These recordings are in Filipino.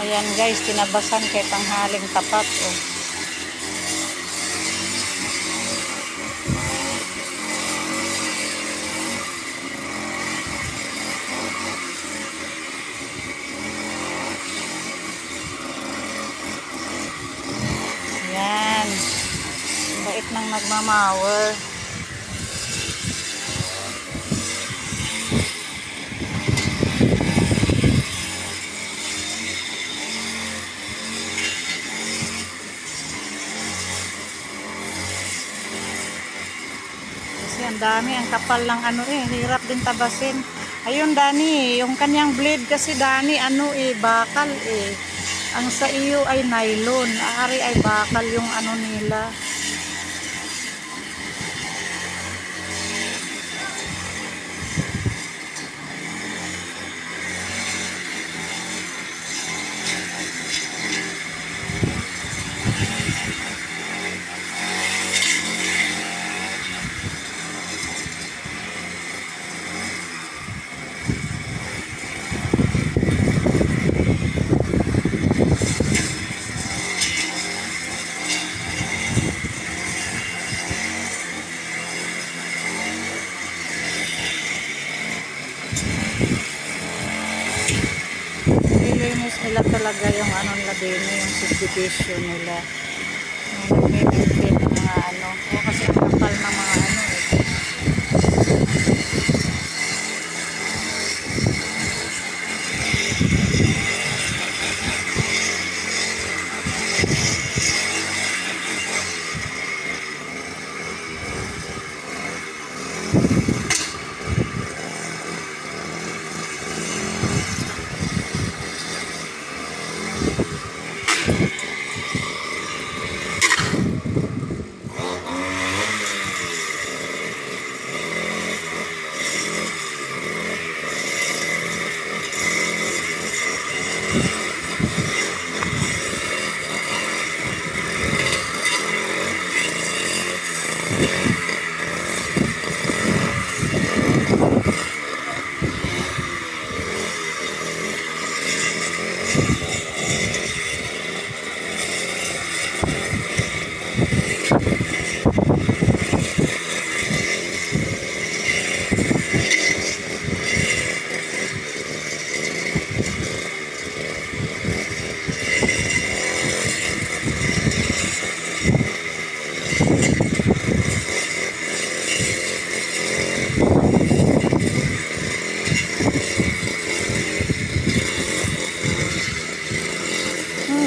Ayan guys, tinabasan kay tanghaling tapat. Oh. Ayan. Bait ng nagmamawer. Kasi ang dami, ang kapal lang ano hirap din tabasin. Ayun Dani, yung kanyang blade kasi Dani bakal eh. Ang sa iyo ay nylon, ari ay bakal yung ano nila. Nilinis nila talaga yung ano nila din, yung subdivision nila. Yung nag-maintain ng mga ano. O kasi ang kapal ng mga ano eh.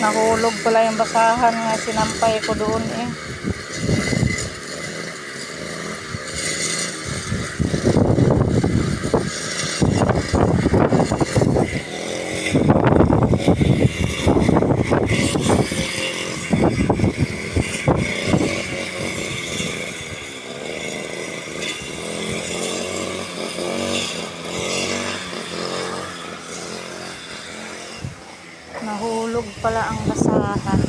Nahulog pala yung basahan nga sinampay ko doon eh. Nahulog pala ang basahan.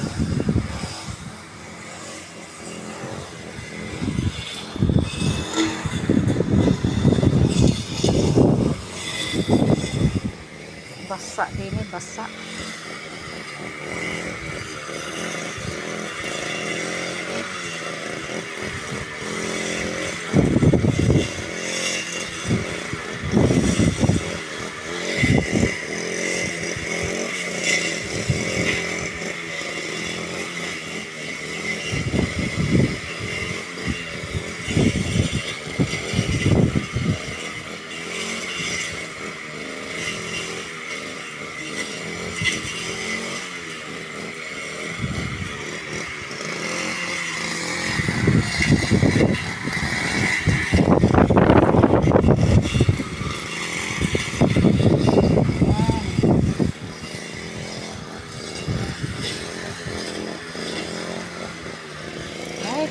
Basa ini, basa.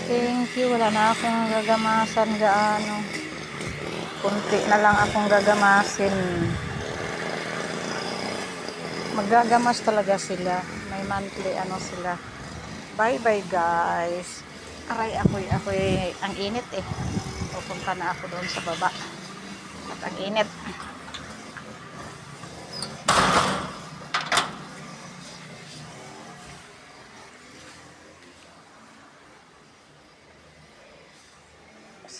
Thank you. Wala na akong gagamasan gaano. Kunti na lang akong gagamasin. Maggagamas talaga sila. May monthly ano sila. Bye bye guys. Aray ako'y ang init eh. Pupunta na ako doon sa baba. At ang init.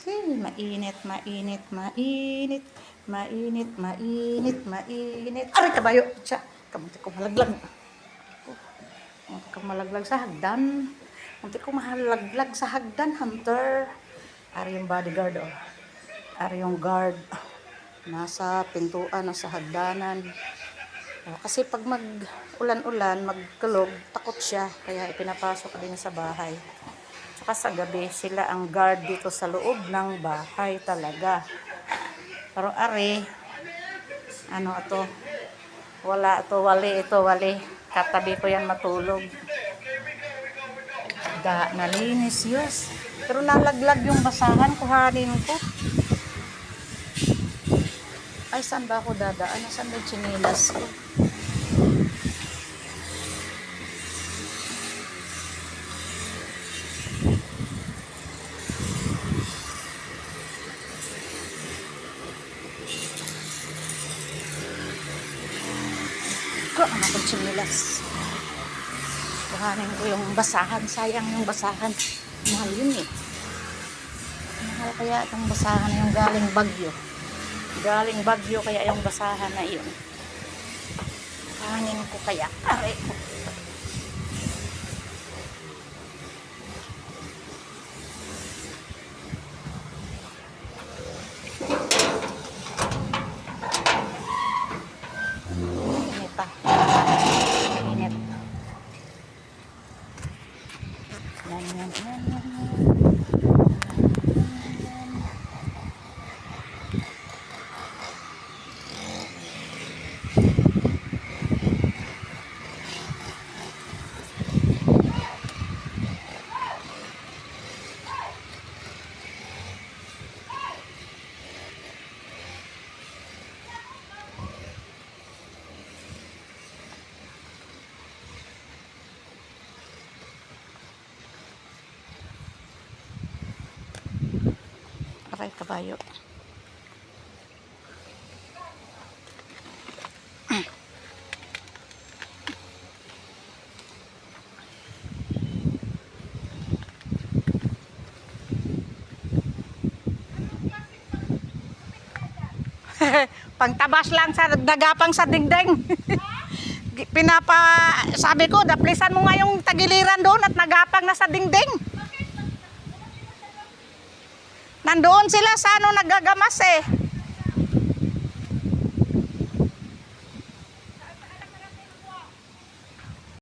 Mainit, mainit, mainit. Mainit, mainit, mainit. Aray, kabayo! Siya, kamunti ko malaglag. Kamunti ko malaglag sa hagdan. Kamunti ko malaglag sa hagdan, Hunter. Ari yung bodyguard, oh. Ari yung guard. Nasa pintuan, nasa hagdanan. Oh, kasi pag mag-ulan-ulan, magkulog, takot siya. Kaya ipinapasok din sa bahay. Tsaka sa gabi, sila ang guard dito sa loob ng bahay talaga. Pero ari, ano ito? Wala ito, wali ito, wali. Katabi ko yan matulog. Nalinis, yes. Pero nalaglag yung basahan, kuhanin ko. Ay, saan ba ako dadaan? Saan ba yung chinilas ko? Ano akong chinilas? Kuhanin ko yung basahan. Sayang yung basahan. Mahal yun eh. Mahal kaya itong basahan na yung galing Bagyo. Galing Bagyo kaya yung basahan na yun. Kuhanin ko kaya. Aray ko. Init pa. Init. Yan, yan, yan, yan. Aray, kabayo. Pangtabas lang sa dagapang sa dingding. Sabi ko, daplisan mo nga yung tagiliran doon at nagapang na sa dingding. Nandoon sila sa ano nagagamas eh.